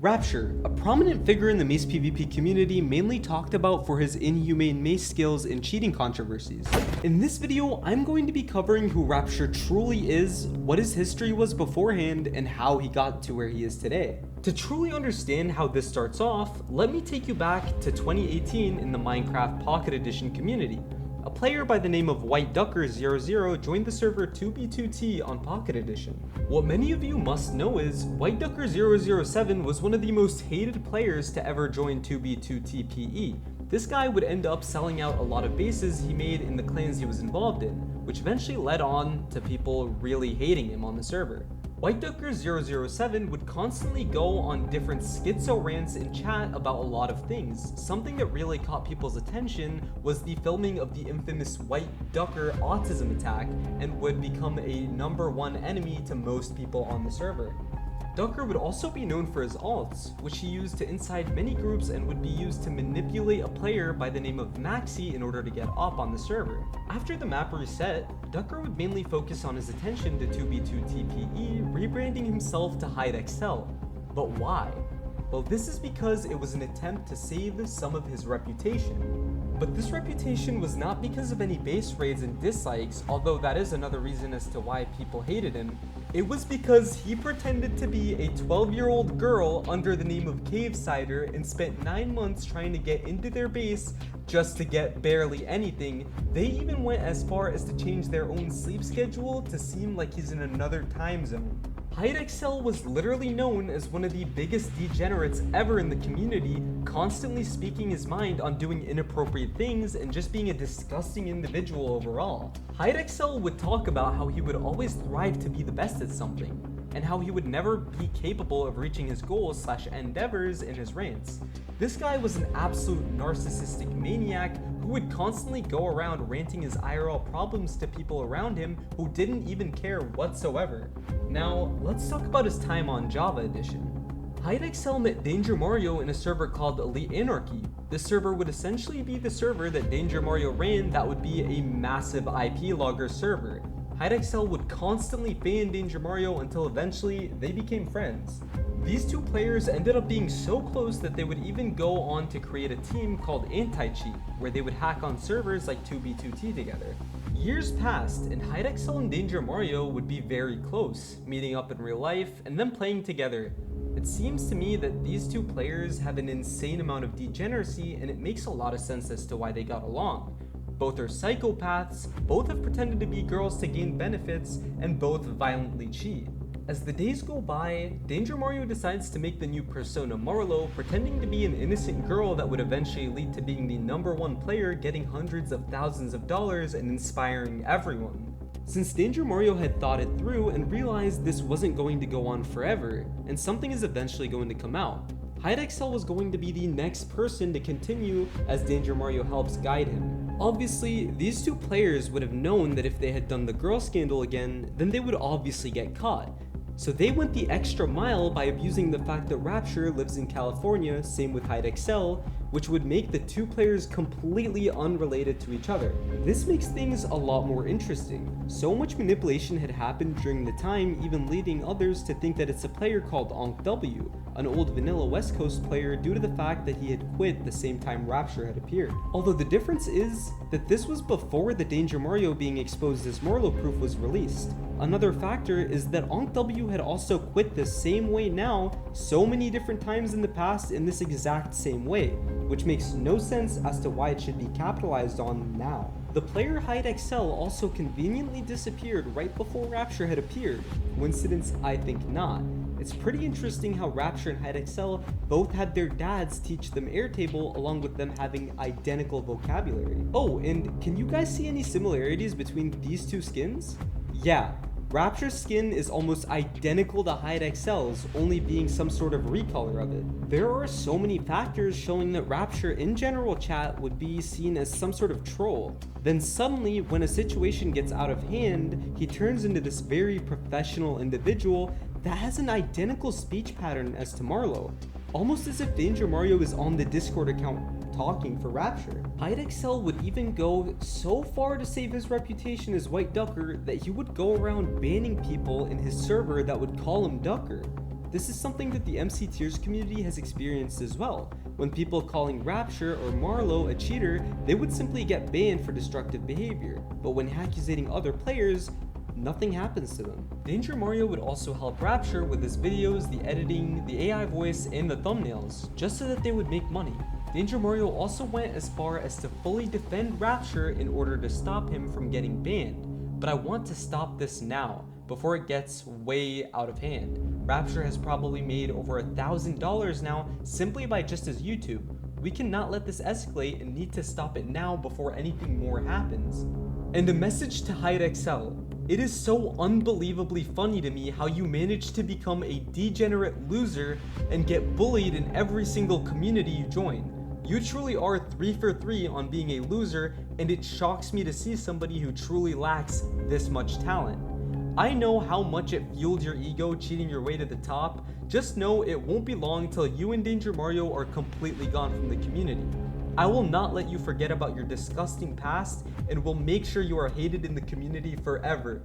Rappture, a prominent figure in the Mace PvP community, mainly talked about for his inhumane Mace skills and cheating controversies. In this video, I'm going to be covering who Rappture truly is, what his history was beforehand, and how he got to where he is today. To truly understand how this starts off, let me take you back to 2018 in the Minecraft Pocket Edition community. A player by the name of WhiteDucker00 joined the server 2b2t on Pocket Edition. What many of you must know is WhiteDucker007 was one of the most hated players to ever join 2b2tPE. This guy would end up selling out a lot of bases he made in the clans he was involved in, which eventually led on to people really hating him on the server. WhiteDucker007 would constantly go on different schizo rants in chat about a lot of things. Something that really caught people's attention was the filming of the infamous White Ducker autism attack, and would become a #1 enemy to most people on the server. Ducker would also be known for his alts, which he used to incite many groups and would be used to manipulate a player by the name of Maxi in order to get up on the server. After the map reset, Ducker would mainly focus on his attention to 2b2tPE, rebranding himself to HideXL. But why? Well, this is because it was an attempt to save some of his reputation. But this reputation was not because of any base raids and dislikes, although that is another reason as to why people hated him. It was because he pretended to be a 12-year-old girl under the name of Cave Cider and spent 9 months trying to get into their base just to get barely anything. They even went as far as to change their own sleep schedule to seem like he's in another time zone. HideXL was literally known as one of the biggest degenerates ever in the community, constantly speaking his mind on doing inappropriate things and just being a disgusting individual overall. HideXL would talk about how he would always thrive to be the best at something, and how he would never be capable of reaching his goals/endeavors in his rants. This guy was an absolute narcissistic maniac who would constantly go around ranting his IRL problems to people around him who didn't even care whatsoever. Now, let's talk about his time on Java Edition. HideXL met DangerMario in a server called Elite Anarchy. This server would essentially be the server that DangerMario ran that would be a massive IP logger server. HideXL would constantly fan DangerMario until eventually they became friends. These two players ended up being so close that they would even go on to create a team called Anti-Cheat, where they would hack on servers like 2b2t together. Years passed, and HideXL and DangerMario would be very close, meeting up in real life and then playing together. It seems to me that these two players have an insane amount of degeneracy, and it makes a lot of sense as to why they got along. Both are psychopaths, both have pretended to be girls to gain benefits, and both violently cheat. As the days go by, DangerMario decides to make the new persona Marlo, pretending to be an innocent girl that would eventually lead to being the #1 player, getting hundreds of thousands of dollars and inspiring everyone. Since DangerMario had thought it through and realized this wasn't going to go on forever, and something is eventually going to come out, HideXL was going to be the next person to continue as DangerMario helps guide him. Obviously, these two players would have known that if they had done the girl scandal again, then they would obviously get caught. So they went the extra mile by abusing the fact that Rappture lives in California, same with HideXL, which would make the two players completely unrelated to each other. This makes things a lot more interesting. So much manipulation had happened during the time, even leading others to think that it's a player called OnkW, an old vanilla West Coast player, due to the fact that he had quit the same time Rappture had appeared. Although the difference is that this was before the DangerMario being exposed as Marlo proof was released. Another factor is that OnkW had also quit the same way now so many different times in the past in this exact same way, which makes no sense as to why it should be capitalized on now. The player HideXL also conveniently disappeared right before Rappture had appeared. Coincidence? I think not. It's pretty interesting how Rappture and HideXL both had their dads teach them Airtable, along with them having identical vocabulary. Oh, and can you guys see any similarities between these two skins? Yeah. Rapture's skin is almost identical to HideXL's, only being some sort of recolor of it. There are so many factors showing that Rappture in general chat would be seen as some sort of troll. Then suddenly, when a situation gets out of hand, he turns into this very professional individual that has an identical speech pattern as to Marlo, almost as if DangerMario is on the Discord account talking for Rappture. HideXL would even go so far to save his reputation as White Ducker that he would go around banning people in his server that would call him Ducker. This is something that the MC Tiers community has experienced as well. When people calling Rappture or Marlo a cheater, they would simply get banned for destructive behavior, but when accusing other players, nothing happens to them. DangerMario would also help Rappture with his videos, the editing, the AI voice, and the thumbnails, just so that they would make money. DangerMario also went as far as to fully defend Rappture in order to stop him from getting banned, but I want to stop this now, before it gets way out of hand. Rappture has probably made over $1,000 now simply by just his YouTube. We cannot let this escalate and need to stop it now before anything more happens. And a message to HideXL. It is so unbelievably funny to me how you managed to become a degenerate loser and get bullied in every single community you join. You truly are 3 for 3 on being a loser, and it shocks me to see somebody who truly lacks this much talent. I know how much it fueled your ego cheating your way to the top. Just know it won't be long till you and DangerMario are completely gone from the community. I will not let you forget about your disgusting past and will make sure you are hated in the community forever.